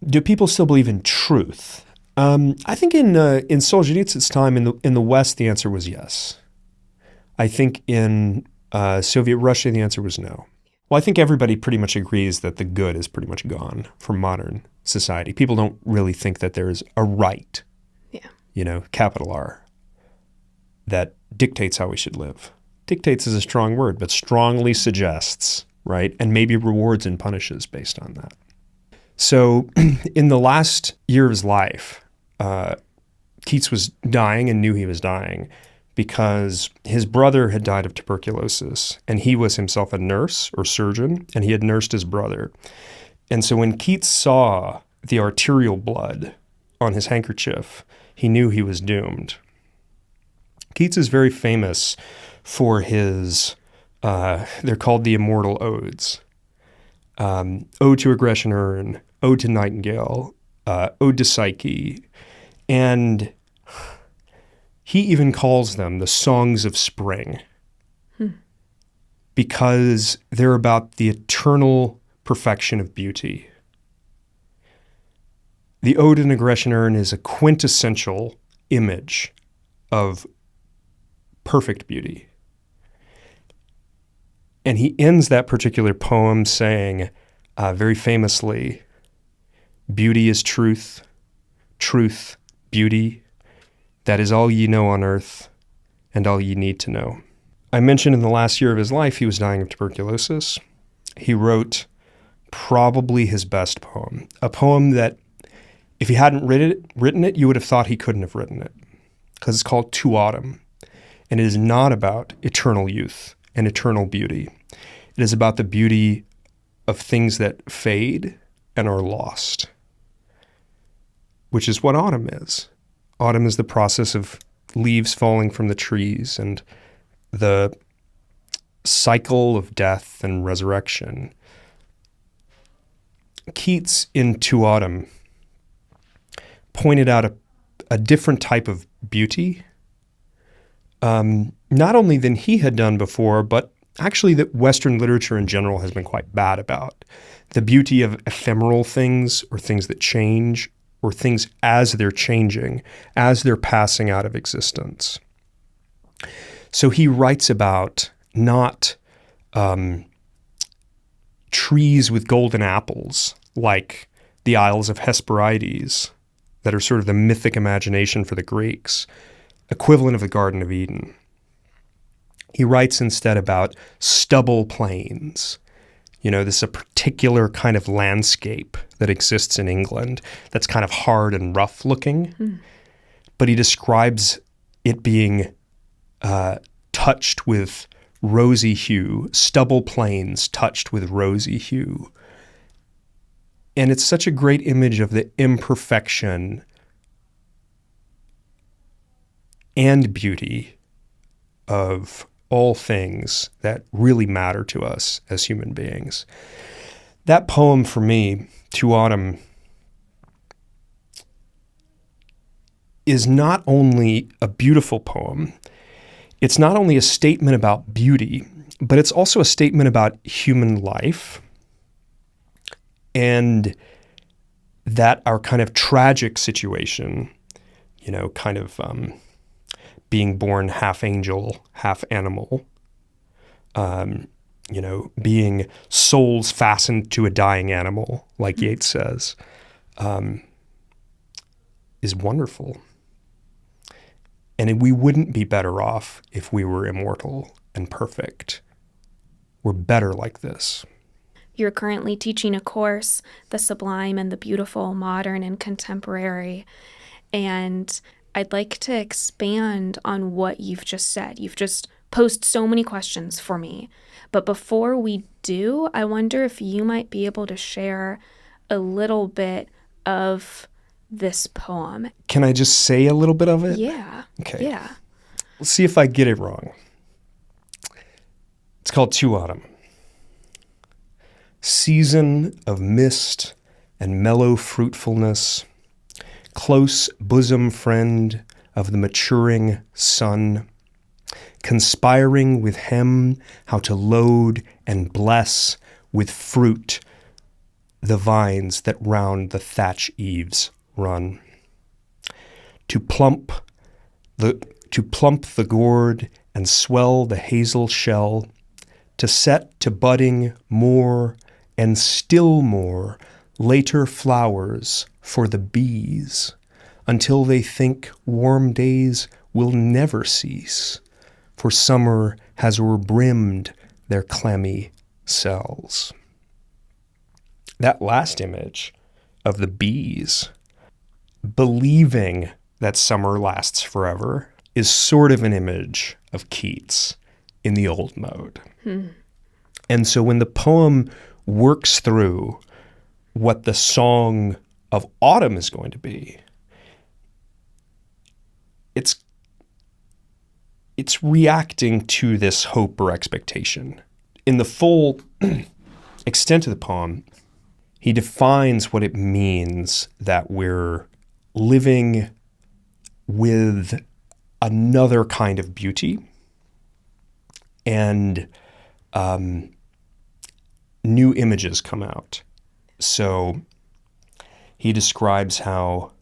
Do people still believe in truth? I think in Solzhenitsyn's time in the West, the answer was yes. I think in Soviet Russia, the answer was no. Well, I think everybody pretty much agrees that the good is pretty much gone from modern society. People don't really think that there's a right, capital R, that dictates how we should live. Dictates is a strong word, but strongly suggests, right? And maybe rewards and punishes based on that. So in the last year of his life, Keats was dying and knew he was dying because his brother had died of tuberculosis, and he was himself a nurse or surgeon, and he had nursed his brother. And so when Keats saw the arterial blood on his handkerchief, he knew he was doomed. Keats is very famous for his, they're called the immortal odes. Ode to a Grecian Urn, Ode to Nightingale, Ode to Psyche, and he even calls them the songs of spring because they're about the eternal perfection of beauty. The Ode in a Grecian Urn is a quintessential image of perfect beauty. And he ends that particular poem saying, very famously, beauty is truth, truth, beauty. That is all ye know on earth and all ye need to know. I mentioned in the last year of his life, he was dying of tuberculosis. He wrote probably his best poem, a poem that if he hadn't written it, you would have thought he couldn't have written it, because it's called To Autumn. And it is not about eternal youth and eternal beauty. It is about the beauty of things that fade and are lost, which is what autumn is. Autumn is the process of leaves falling from the trees and the cycle of death and resurrection. Keats in To Autumn pointed out a different type of beauty, not only than he had done before, but actually that Western literature in general has been quite bad about. The beauty of ephemeral things, or things that change, or things as they're changing, as they're passing out of existence. So he writes about not trees with golden apples, like the Isles of Hesperides, that are sort of the mythic imagination for the Greeks, equivalent of the Garden of Eden. He writes instead about stubble plains. This is a particular kind of landscape that exists in England that's kind of hard and rough looking. But he describes it being touched with rosy hue, stubble plains touched with rosy hue. And it's such a great image of the imperfection and beauty of all things that really matter to us as human beings. That poem for me, To Autumn, is not only a beautiful poem, it's not only a statement about beauty, but it's also a statement about human life, and that our kind of tragic situation, being born half angel, half animal, being souls fastened to a dying animal, like Yeats says, is wonderful. And we wouldn't be better off if we were immortal and perfect. We're better like this. You're currently teaching a course, The Sublime and the Beautiful, Modern and Contemporary, and I'd like to expand on what you've just said. You've just posed so many questions for me. But before we do, I wonder if you might be able to share a little bit of this poem. Can I just say a little bit of it? Yeah. Okay. Yeah. Let's see if I get it wrong. It's called To Autumn. Season of mist and mellow fruitfulness, close bosom friend of the maturing sun, conspiring with him how to load and bless with fruit the vines that round the thatch eaves run. To plump the gourd and swell the hazel shell, to set to budding more and still more later flowers for the bees, until they think warm days will never cease, for summer has o'erbrimmed their clammy cells. That last image of the bees believing that summer lasts forever is sort of an image of Keats in the old mode. And so when the poem works through what the song of autumn is going to be, it's reacting to this hope or expectation. In the full extent of the poem, he defines what it means that we're living with another kind of beauty and new images come out. So he describes how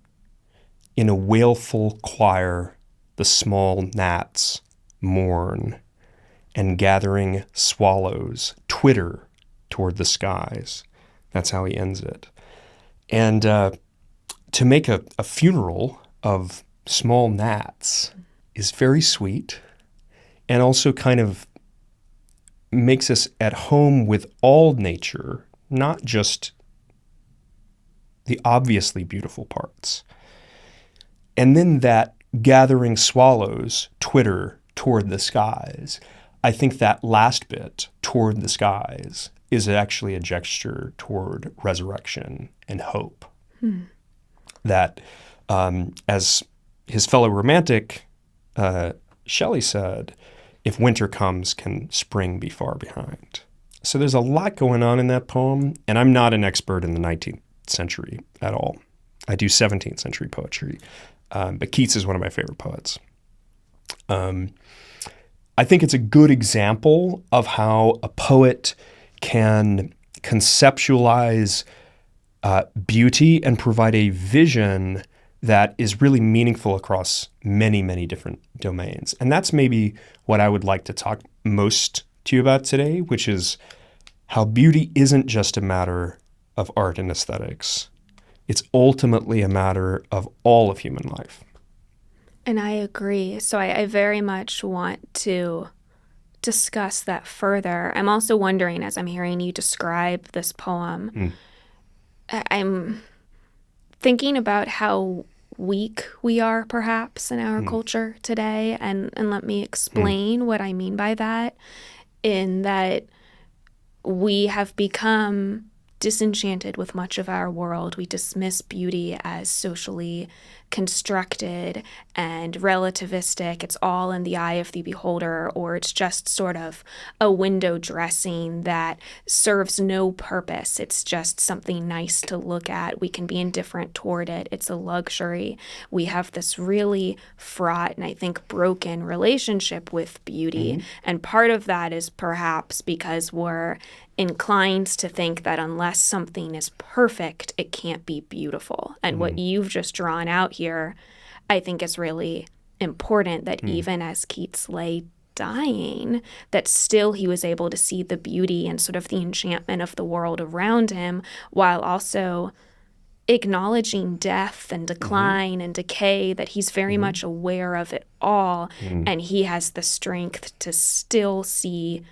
in a wailful choir the small gnats mourn and gathering swallows twitter toward the skies. That's how he ends it. And to make a funeral of small gnats is very sweet and also kind of makes us at home with all nature, not just the obviously beautiful parts. And then that gathering swallows twitter toward the skies. I think that last bit, toward the skies, is actually a gesture toward resurrection and hope. That, as his fellow romantic Shelley said, if winter comes, can spring be far behind? So there's a lot going on in that poem, and I'm not an expert in the 19th century at all. I do 17th century poetry, but Keats is one of my favorite poets. I think it's a good example of how a poet can conceptualize beauty and provide a vision that is really meaningful across many, many different domains. And that's maybe what I would like to talk most to you about today, which is how beauty isn't just a matter of art and aesthetics. It's ultimately a matter of all of human life. And I agree. So I very much want to discuss that further. I'm also wondering, as I'm hearing you describe this poem, I'm thinking about how weak we are perhaps in our culture today. And let me explain what I mean by that, in that we have become disenchanted with much of our world. We dismiss beauty as socially constructed and relativistic. It's all in the eye of the beholder, or it's just sort of a window dressing that serves no purpose. It's just something nice to look at. We can be indifferent toward it. It's a luxury. We have this really fraught and I think broken relationship with beauty. And part of that is perhaps because we're inclined to think that unless something is perfect, it can't be beautiful. And what you've just drawn out here, I think is really important, that even as Keats lay dying, that still he was able to see the beauty and sort of the enchantment of the world around him, while also acknowledging death and decline and decay, that he's very much aware of it all. And he has the strength to still see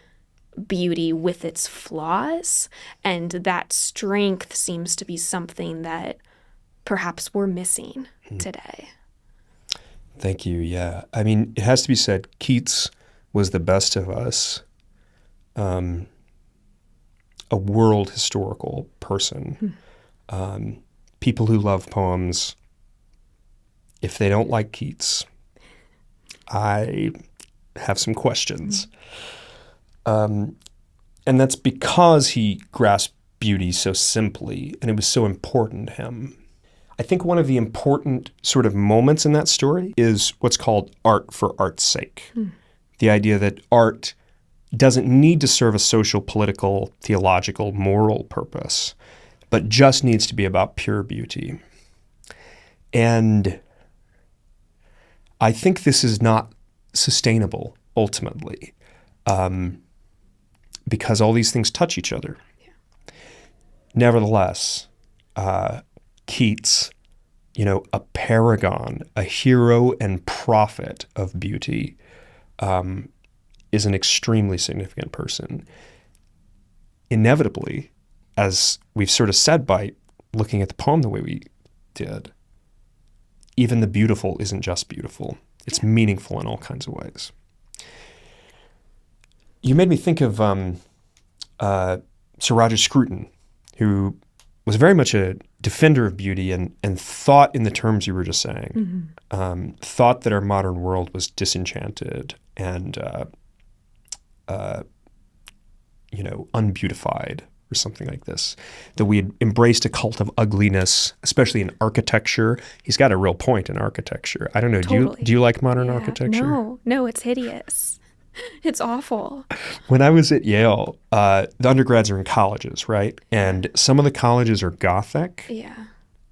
beauty with its flaws, and that strength seems to be something that perhaps we're missing today. Thank you. Yeah. I mean, it has to be said, Keats was the best of us, a world historical person. People who love poems, if they don't like Keats, I have some questions. And that's because he grasped beauty so simply, and it was so important to him. I think one of the important sort of moments in that story is what's called art for art's sake. The idea that art doesn't need to serve a social, political, theological, moral purpose, but just needs to be about pure beauty. And I think this is not sustainable ultimately, because all these things touch each other. Yeah. Nevertheless, Keats, a paragon, a hero and prophet of beauty, is an extremely significant person. Inevitably, as we've sort of said by looking at the poem the way we did, even the beautiful isn't just beautiful. It's meaningful in all kinds of ways. You made me think of Sir Roger Scruton, who was very much a defender of beauty and thought in the terms you were just saying, thought that our modern world was disenchanted and unbeautified or something like this, that we had embraced a cult of ugliness, especially in architecture. He's got a real point in architecture. I don't know, Totally. do you like modern architecture? No, it's hideous. It's awful. When I was at Yale, the undergrads are in colleges, right? And some of the colleges are Gothic. Yeah.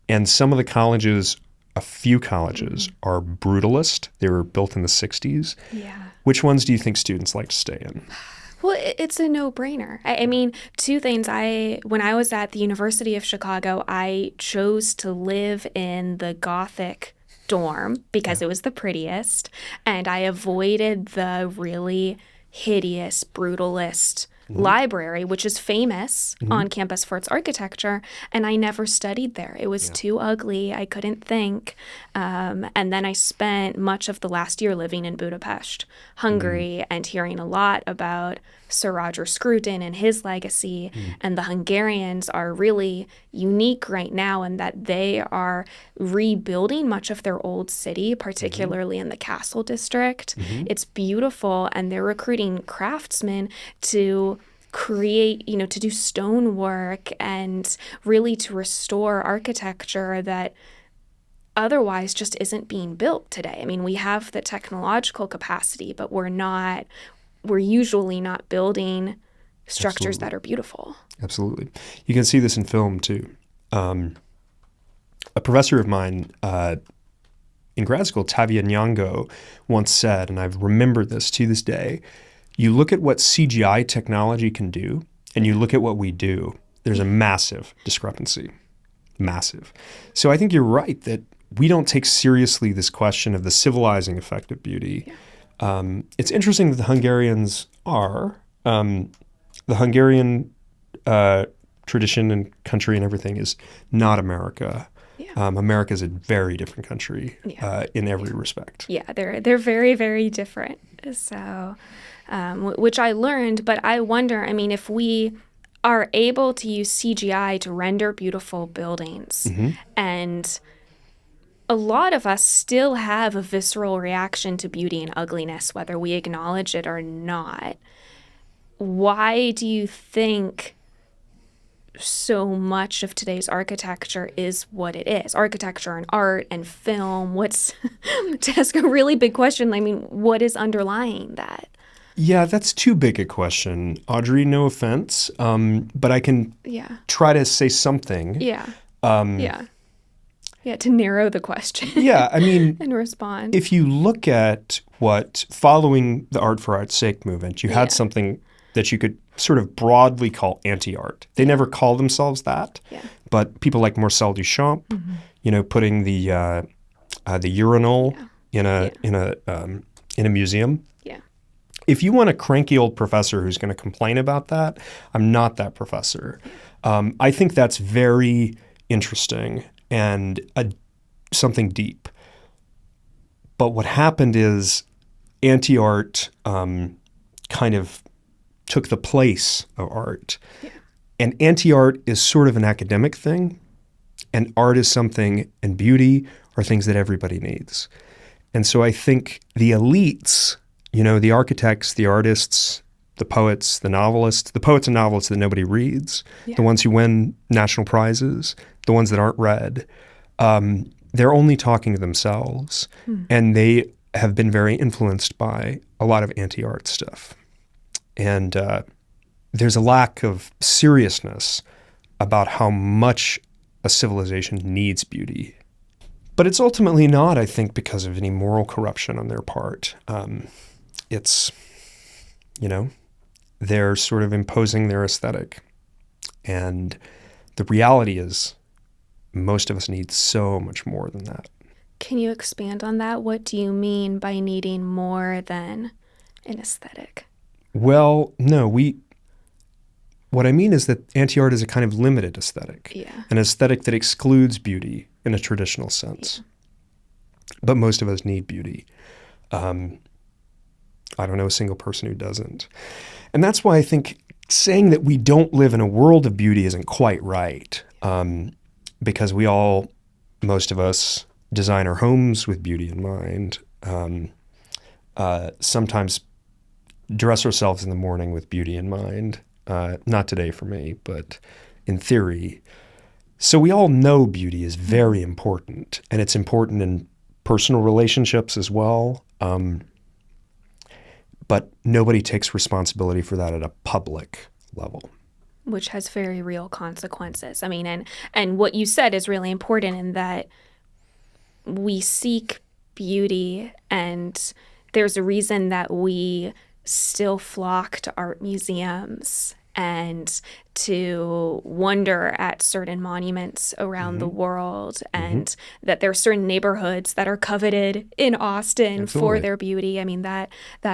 And some of the colleges, a few colleges, are brutalist. They were built in the 60s. Yeah. Which ones do you think students like to stay in? Well, it's a no-brainer. I mean, two things. When I was at the University of Chicago, I chose to live in the Gothic dorm because it was the prettiest, and I avoided the really hideous, brutalist library, which is famous on campus for its architecture, and I never studied there. It was too ugly. I couldn't think. And then I spent much of the last year living in Budapest, Hungary, and hearing a lot about Sir Roger Scruton and his legacy. And the Hungarians are really unique right now in that they are rebuilding much of their old city, particularly in the Castle District. It's beautiful, and they're recruiting craftsmen to create, to do stonework and really to restore architecture that otherwise just isn't being built today. I mean, we have the technological capacity, but we're usually not building structures that are beautiful. Absolutely. You can see this in film too. A professor of mine in grad school, Tavia Nyong'o, once said, and I've remembered this to this day, you look at what CGI technology can do, and you look at what we do, there's a massive discrepancy. Massive. So I think you're right that we don't take seriously this question of the civilizing effect of beauty. Yeah. It's interesting that the Hungarians are. The Hungarian tradition and country and everything is not America. Yeah. America is a very different country in every respect. Yeah, they're very, very different. So, which I learned, but I wonder, I mean, if we are able to use CGI to render beautiful buildings, and a lot of us still have a visceral reaction to beauty and ugliness, whether we acknowledge it or not. Why do you think so much of today's architecture is what it is? Architecture and art and film, to ask a really big question, I mean, what is underlying that? Yeah, that's too big a question, Audrey, no offense, but I can try to say something. To narrow the question. Yeah, I mean, and respond. If you look at following the art for art's sake movement, you had something that you could sort of broadly call anti-art. They never call themselves that, but people like Marcel Duchamp, putting the urinal in a museum. Yeah. If you want a cranky old professor who's going to complain about that, I'm not that professor. I think that's very interesting and something deep. But what happened is anti-art kind of took the place of art. Yeah. And anti-art is sort of an academic thing, and art is something, and beauty are things that everybody needs. And so I think the elites, the architects, the artists, the poets, the novelists, the poets and novelists that nobody reads, the ones who win national prizes, the ones that aren't read, they're only talking to themselves. And they have been very influenced by a lot of anti-art stuff. And there's a lack of seriousness about how much a civilization needs beauty. But it's ultimately not, I think, because of any moral corruption on their part. It's, they're sort of imposing their aesthetic. And the reality is most of us need so much more than that. Can you expand on that? What do you mean by needing more than an aesthetic? Well, no, what I mean is that anti-art is a kind of limited aesthetic. Yeah. An aesthetic that excludes beauty in a traditional sense. Yeah. But most of us need beauty. I don't know a single person who doesn't. And that's why I think saying that we don't live in a world of beauty isn't quite right. Because most of us design our homes with beauty in mind. Sometimes dress ourselves in the morning with beauty in mind. Not today for me, but in theory. So we all know beauty is very important, and it's important in personal relationships as well. But nobody takes responsibility for that at a public level. Which has very real consequences. I mean, and what you said is really important in that we seek beauty, and there's a reason that we still flock to art museums and to wonder at certain monuments around the world, and that there are certain neighborhoods that are coveted in Austin Absolutely. for their beauty. I mean, that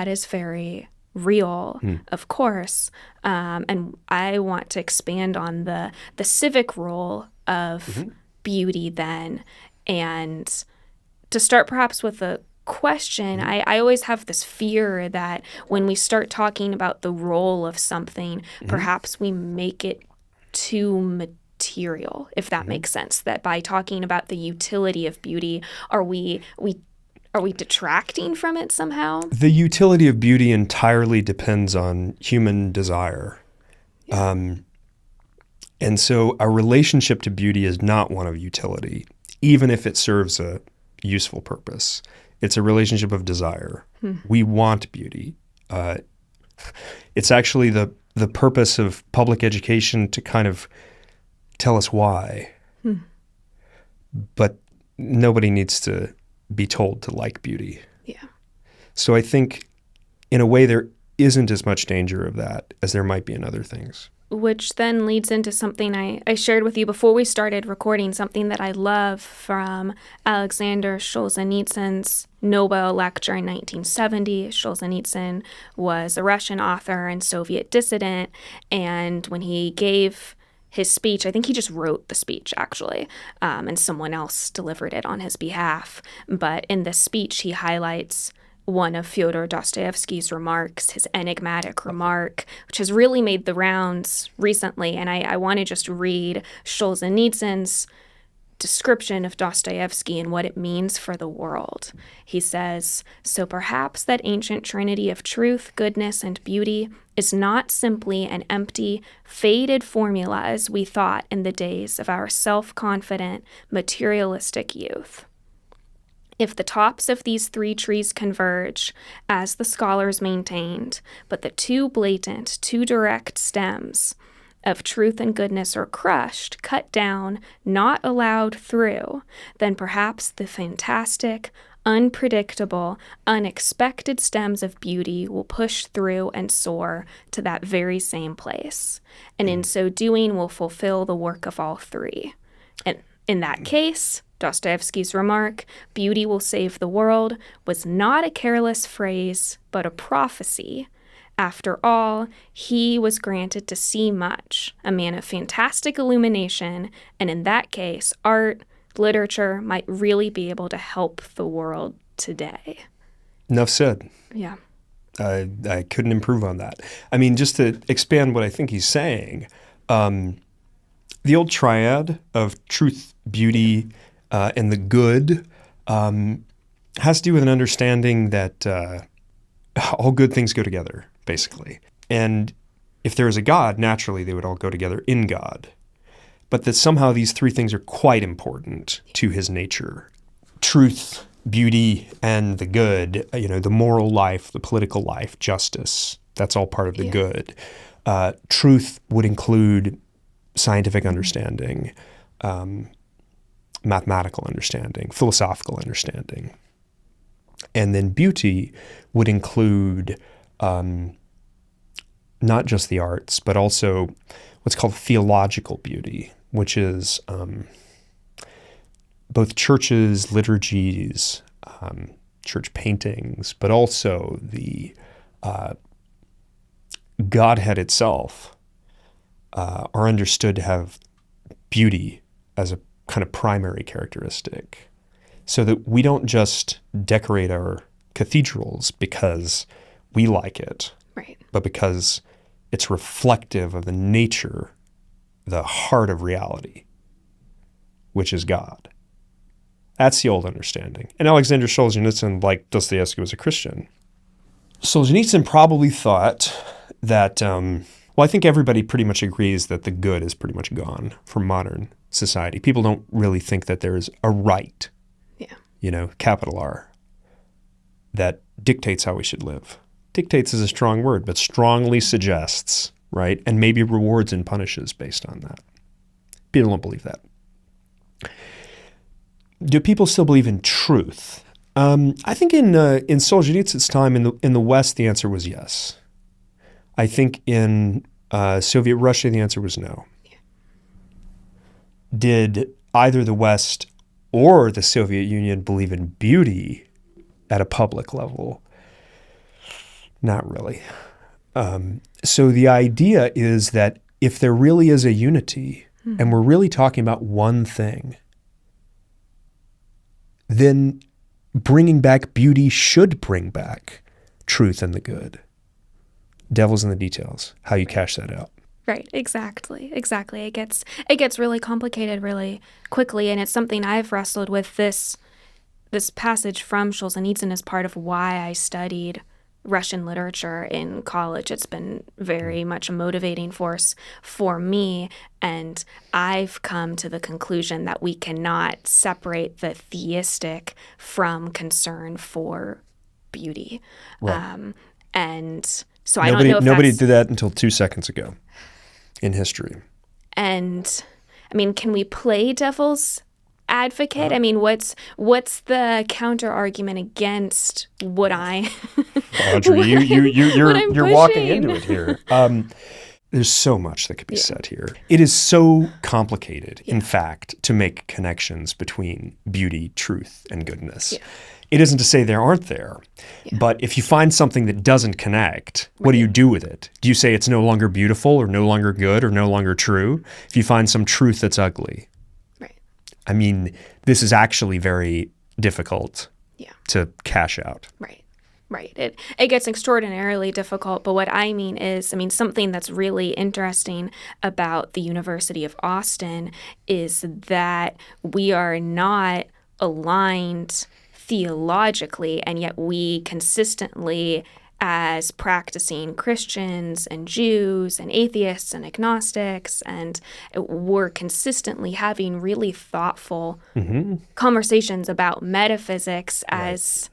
is very real, of course. And I want to expand on the civic role of beauty then, and to start perhaps with a question. I always have this fear that when we start talking about the role of something, perhaps we make it too material, if that makes sense. That by talking about the utility of beauty, are we detracting from it somehow? The utility of beauty entirely depends on human desire. Yeah. And so our relationship to beauty is not one of utility, even if it serves a useful purpose. It's a relationship of desire. We want beauty. It's actually the purpose of public education to kind of tell us why. But nobody needs to be told to like beauty. Yeah. So I think in a way there isn't as much danger of that as there might be in other things. Which then leads into something I shared with you before we started recording, something that I love from Aleksandr Solzhenitsyn's Nobel lecture in 1970. Solzhenitsyn was a Russian author and Soviet dissident, and when he gave his speech, I think he just wrote the speech, actually, and someone else delivered it on his behalf. But in this speech, he highlights one of Fyodor Dostoevsky's remarks, his enigmatic remark, which has really made the rounds recently. And I want to just read Solzhenitsyn's description of Dostoevsky and what it means for the world. He says, "So perhaps that ancient trinity of truth, goodness, and beauty is not simply an empty, faded formula as we thought in the days of our self-confident, materialistic youth. If the tops of these three trees converge, as the scholars maintained, but the too blatant, too direct stems of truth and goodness are crushed, cut down, not allowed through, then perhaps the fantastic, unpredictable, unexpected stems of beauty will push through and soar to that very same place, and in so doing will fulfill the work of all three. And in that case, Dostoevsky's remark, "Beauty will save the world," was not a careless phrase, but a prophecy. After all, he was granted to see much, a man of fantastic illumination, and in that case, art, literature might really be able to help the world today. Enough said. Yeah. I couldn't improve on that. I mean, just to expand what I think he's saying, the old triad of truth, beauty, and the good has to do with an understanding that all good things go together, basically. And if there is a God, naturally they would all go together in God. But that somehow these three things are quite important to his nature. Truth, beauty, and the good, the moral life, the political life, justice, that's all part of the good. Truth would include scientific understanding, mathematical understanding, philosophical understanding. And then beauty would include not just the arts, but also what's called theological beauty, which is both churches, liturgies, church paintings, but also the Godhead itself are understood to have beauty as a kind of primary characteristic, so that we don't just decorate our cathedrals because we like it, Right. but because it's reflective of the nature, the heart of reality, which is God. That's the old understanding. And Aleksandr Solzhenitsyn, like Dostoevsky, was a Christian. Solzhenitsyn probably thought that, well, I think everybody pretty much agrees that the good is pretty much gone from modern society. People don't really think that there is a right, capital R, that dictates how we should live. Dictates is a strong word, but strongly suggests, right? And maybe rewards and punishes based on that. People don't believe that. Do people still believe in truth? I think in Solzhenitsyn's time in the West, the answer was yes. I think in Soviet Russia, the answer was no. Yeah. Did either the West or the Soviet Union believe in beauty at a public level? Not really. So the idea is that if there really is a unity, and we're really talking about one thing, then bringing back beauty should bring back truth and the good. Devil's in the details, how you cash that out. Right, exactly. It gets really complicated really quickly, and it's something I've wrestled with. This passage from Solzhenitsyn is part of why I studied Russian literature in college. It's been very much a motivating force for me, and I've come to the conclusion that we cannot separate the theistic from concern for beauty. Right. And so I don't know if nobody did that until 2 seconds ago in history. And I mean, can we play devil's advocate? I mean, what's the counter argument against what I Audrey, you're walking pushing? into it here. There's so much that could be said here. It is so complicated, in fact, to make connections between beauty, truth, and goodness. Yeah. It isn't to say there aren't there, but if you find something that doesn't connect, what do you do with it? Do you say it's no longer beautiful or no longer good or no longer true? If you find some truth that's ugly. Right. I mean, this is actually very difficult to cash out. Right. It gets extraordinarily difficult, but what I mean is, something that's really interesting about the University of Austin is that we are not aligned theologically, and yet we consistently, as practicing Christians and Jews and atheists and agnostics, and we're consistently having really thoughtful conversations about metaphysics as...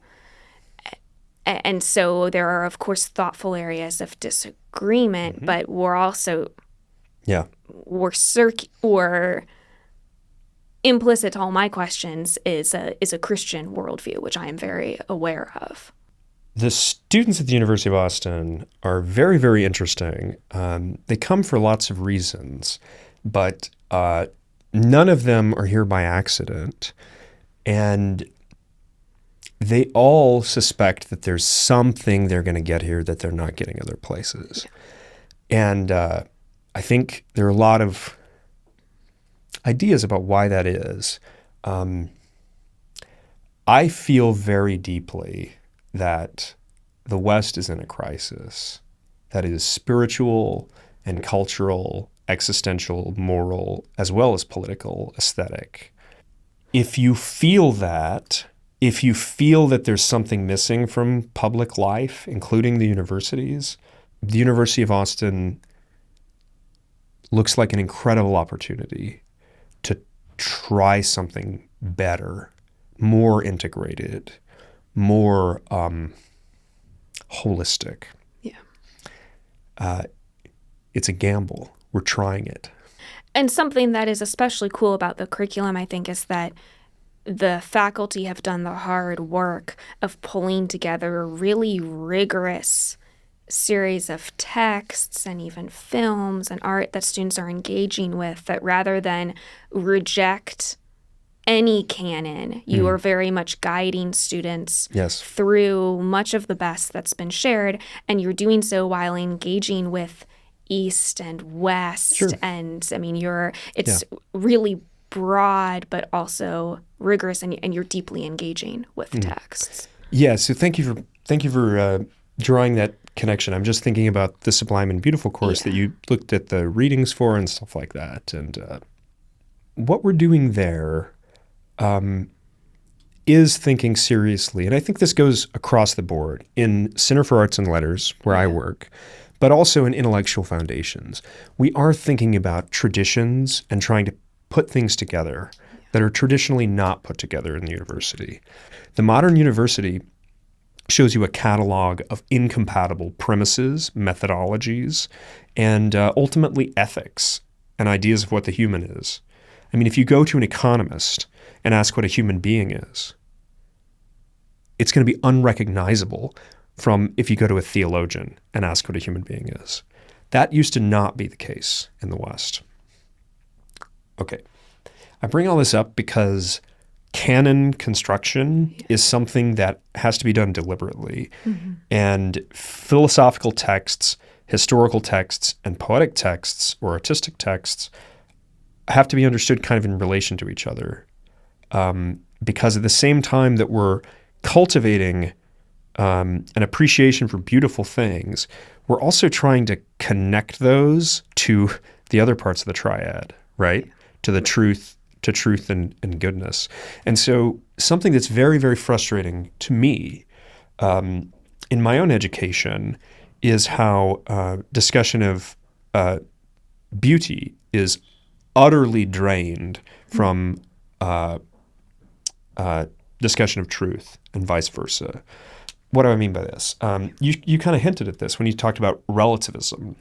And so there are, of course, thoughtful areas of disagreement, but we're also we're implicit to all my questions is a Christian worldview, which I am very aware of. The students at the University of Austin are very, very interesting. They come for lots of reasons, but none of them are here by accident. And they all suspect that there's something they're going to get here that they're not getting other places. Yeah. And I think there are a lot of ideas about why that is. I feel very deeply that the West is in a crisis that is spiritual and cultural, existential, moral, as well as political, aesthetic. If you feel that there's something missing from public life, including the universities, the University of Austin looks like an incredible opportunity to try something better, more integrated, more holistic. Yeah. It's a gamble. We're trying it. And something that is especially cool about the curriculum, I think, is that the faculty have done the hard work of pulling together a really rigorous series of texts and even films and art that students are engaging with, that rather than reject any canon, you are very much guiding students through much of the best that's been shared, and you're doing so while engaging with East and West. And I mean, it's really broad, but also rigorous, and you're deeply engaging with texts. Yeah. So thank you for drawing that connection. I'm just thinking about the Sublime and Beautiful course that you looked at the readings for and stuff like that. And what we're doing there is thinking seriously, and I think this goes across the board in Center for Arts and Letters, where I work, but also in Intellectual Foundations. We are thinking about traditions and trying to put things together that are traditionally not put together in the university. The modern university shows you a catalog of incompatible premises, methodologies, and ultimately ethics and ideas of what the human is. I mean, if you go to an economist and ask what a human being is, it's going to be unrecognizable from if you go to a theologian and ask what a human being is. That used to not be the case in the West. Okay. I bring all this up because canon construction is something that has to be done deliberately. And philosophical texts, historical texts, and poetic texts or artistic texts have to be understood kind of in relation to each other. Because at the same time that we're cultivating an appreciation for beautiful things, we're also trying to connect those to the other parts of the triad, right? To the truth and goodness. And so something that's very, very frustrating to me in my own education is how discussion of beauty is utterly drained from discussion of truth and vice versa. What do I mean by this? You kind of hinted at this when you talked about relativism.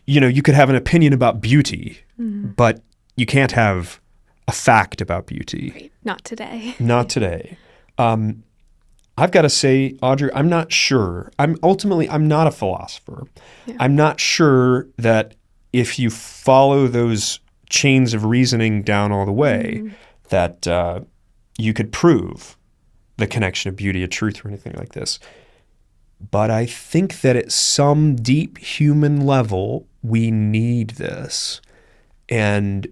You could have an opinion about beauty, but you can't have a fact about beauty. Right. Not today. Not today. I've got to say, Audrey, I'm not sure. I'm not a philosopher. Yeah. I'm not sure that if you follow those chains of reasoning down all the way, that you could prove the connection of beauty, of truth, or anything like this. But I think that at some deep human level, we need this. And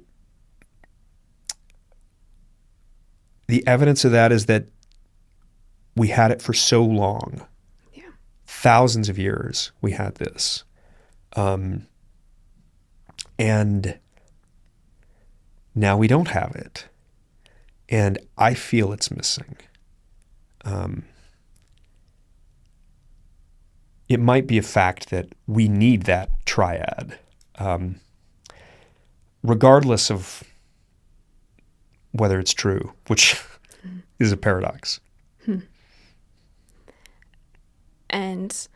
the evidence of that is that we had it for so long. Yeah. Thousands of years we had this. And now we don't have it. And I feel it's missing. It might be a fact that we need that triad, regardless of whether it's true, which is a paradox. And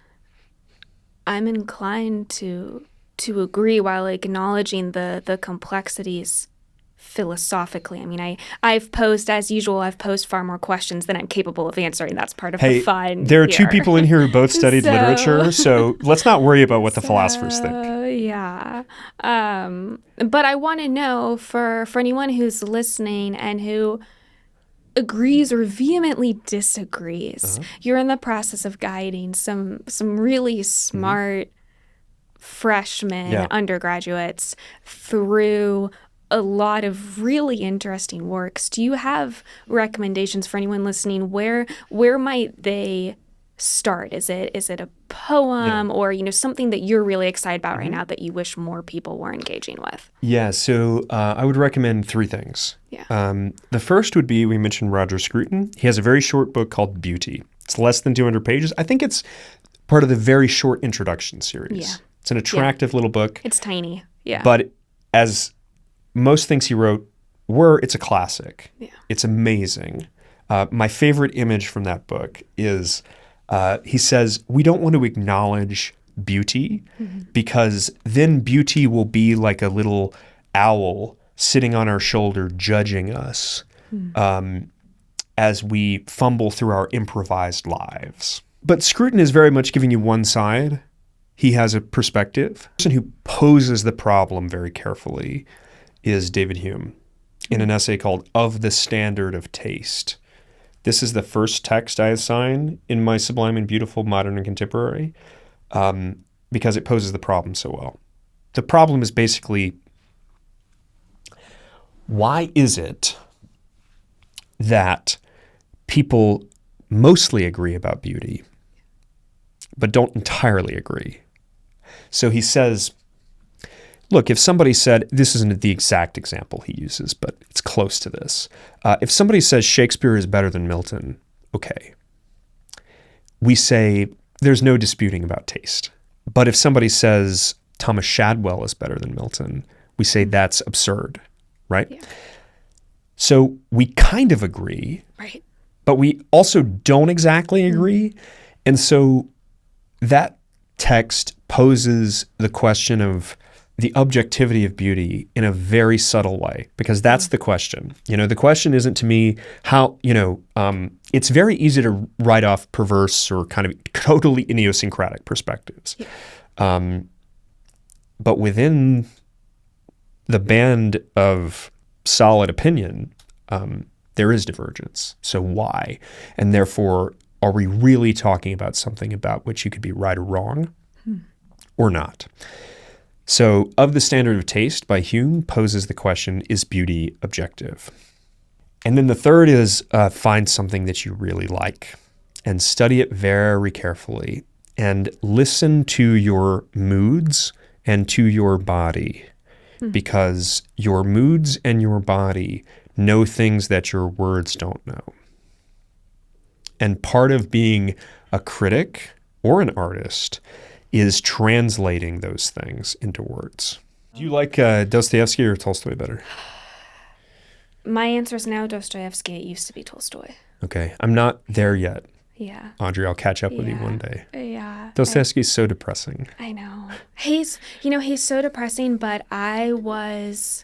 I'm inclined to agree while acknowledging the complexities philosophically. I mean, I've posed far more questions than I'm capable of answering. That's part of the fun. There are two people in here who both studied literature, so let's not worry about what the philosophers think. Yeah. But I want to know for anyone who's listening and who agrees or vehemently disagrees, you're in the process of guiding some really smart freshmen, undergraduates through a lot of really interesting works. Do you have recommendations for anyone listening? Where might they start? Is it a poem or something that you're really excited about right now that you wish more people were engaging with? Yeah, so I would recommend three things. Yeah. The first would be, we mentioned Roger Scruton. He has a very short book called Beauty. It's less than 200 pages. I think it's part of the very short introduction series. Yeah. It's an attractive little book. It's tiny. Yeah. But as most things he wrote were, it's a classic. Yeah. It's amazing. My favorite image from that book is he says, we don't want to acknowledge beauty, because then beauty will be like a little owl sitting on our shoulder judging us as we fumble through our improvised lives. But Scruton is very much giving you one side. He has a perspective. The person who poses the problem very carefully is David Hume in an essay called Of the Standard of Taste. This is the first text I assign in my Sublime and Beautiful, Modern and Contemporary, because it poses the problem so well. The problem is basically, why is it that people mostly agree about beauty, but don't entirely agree? So he says, look, if somebody said, this isn't the exact example he uses, but it's close to this. If somebody says Shakespeare is better than Milton, okay. We say there's no disputing about taste. But if somebody says Thomas Shadwell is better than Milton, we say that's absurd, right? Yeah. So we kind of agree, right? But we also don't exactly agree. And so that text poses the question of the objectivity of beauty in a very subtle way, because that's the question. The question isn't to me how, it's very easy to write off perverse or kind of totally idiosyncratic perspectives. Yeah. But within the band of solid opinion, there is divergence. So why? And therefore, are we really talking about something about which you could be right or wrong or not? So Of the Standard of Taste by Hume poses the question, is beauty objective? And then the third is find something that you really like and study it very carefully and listen to your moods and to your body, because your moods and your body know things that your words don't know. And part of being a critic or an artist is translating those things into words. Do you like Dostoevsky or Tolstoy better? My answer is now Dostoevsky. It used to be Tolstoy. Okay. I'm not there yet. Yeah. Audrey, I'll catch up with you one day. Yeah. Dostoevsky's so depressing. I know. He's so depressing, but I was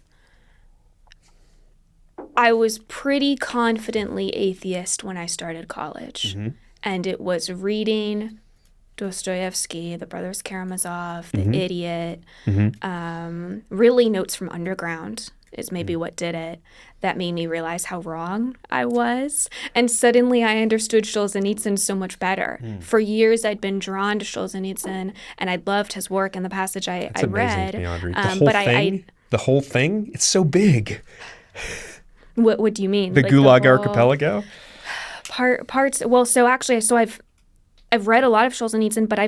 pretty confidently atheist when I started college. And it was reading Dostoevsky, The Brothers Karamazov, The Idiot, really Notes from Underground is maybe what did it. That made me realize how wrong I was. And suddenly I understood Solzhenitsyn so much better. For years I'd been drawn to Solzhenitsyn and I'd loved his work and the passage I read. That's amazing to me, Audrey. The whole thing, it's so big. What do you mean? The Gulag Archipelago? Parts. Well, I've read a lot of Solzhenitsyn, but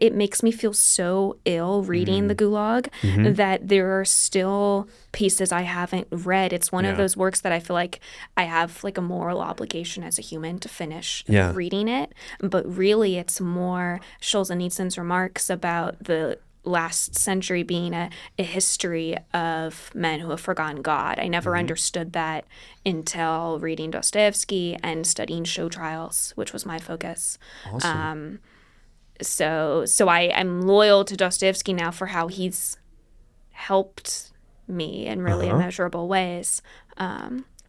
it makes me feel so ill reading the Gulag that there are still pieces I haven't read. It's one of those works that I feel like I have like a moral obligation as a human to finish reading it. But really it's more Solzhenitsyn's remarks about the last century being a history of men who have forgotten God. I never understood that until reading Dostoevsky and studying show trials, which was my focus. Awesome. So I'm loyal to Dostoevsky now for how he's helped me in really immeasurable ways.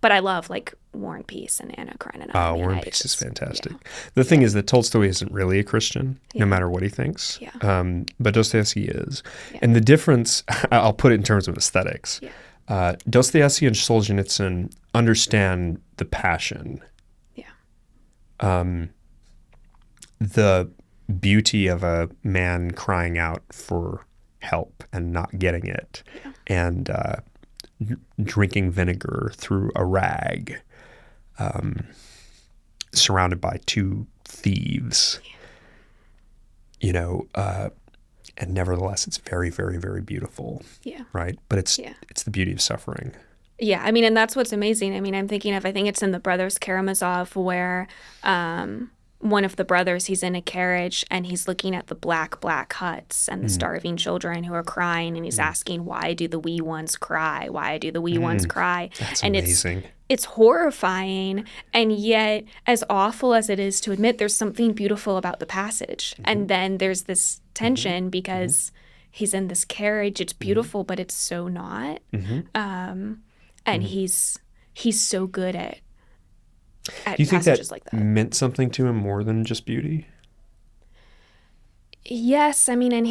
But I love like War and Peace and Anna Karenina. War and Peace is fantastic. Yeah. The thing is that Tolstoy isn't really a Christian, no matter what he thinks. Yeah. But Dostoevsky is. Yeah. And the difference, I'll put it in terms of aesthetics. Yeah. Dostoevsky and Solzhenitsyn understand the passion. Yeah. The beauty of a man crying out for help and not getting it. Yeah. And drinking vinegar through a rag, surrounded by two thieves, and nevertheless it's very, very, very beautiful. Yeah. Right? But it's the beauty of suffering. Yeah. I mean, and that's what's amazing. I mean, I think it's in The Brothers Karamazov where one of the brothers, he's in a carriage and he's looking at the black huts and the starving children who are crying, and he's asking, why do the wee ones cry? Why do the wee ones cry? That's and amazing. it's horrifying, and yet, as awful as it is to admit, there's something beautiful about the passage. And then there's this tension because he's in this carriage. It's beautiful, but it's so not. And he's so good at Do you think passages that like that. meant something to him more than just beauty? Yes, I mean, and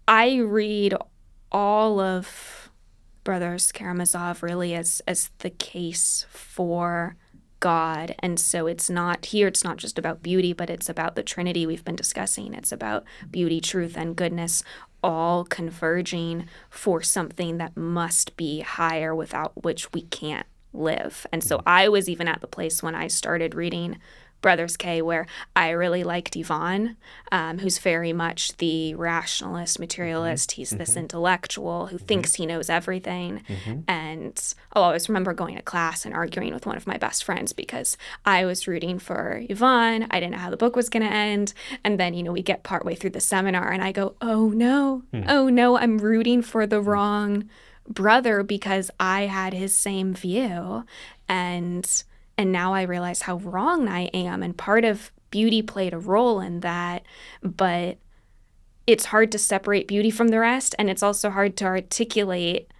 I read all of Brothers Karamazov really as the case for God. And so it's not just about beauty, but it's about the Trinity we've been discussing. It's about beauty, truth, and goodness all converging for something that must be higher, without which we can't live. And so I was even at the place when I started reading Brothers K where I really liked Ivan, who's very much the rationalist, materialist. He's this intellectual who thinks he knows everything. And I'll always remember going to class and arguing with one of my best friends because I was rooting for Ivan. I didn't know how the book was going to end. And then, we get partway through the seminar and I go, oh no, I'm rooting for the wrong brother because I had his same view. And now I realize how wrong I am. And part of beauty played a role in that. But it's hard to separate beauty from the rest. And it's also hard to articulate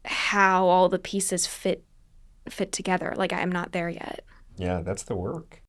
how all the pieces fit together. Like, I'm not there yet. Yeah, that's the work.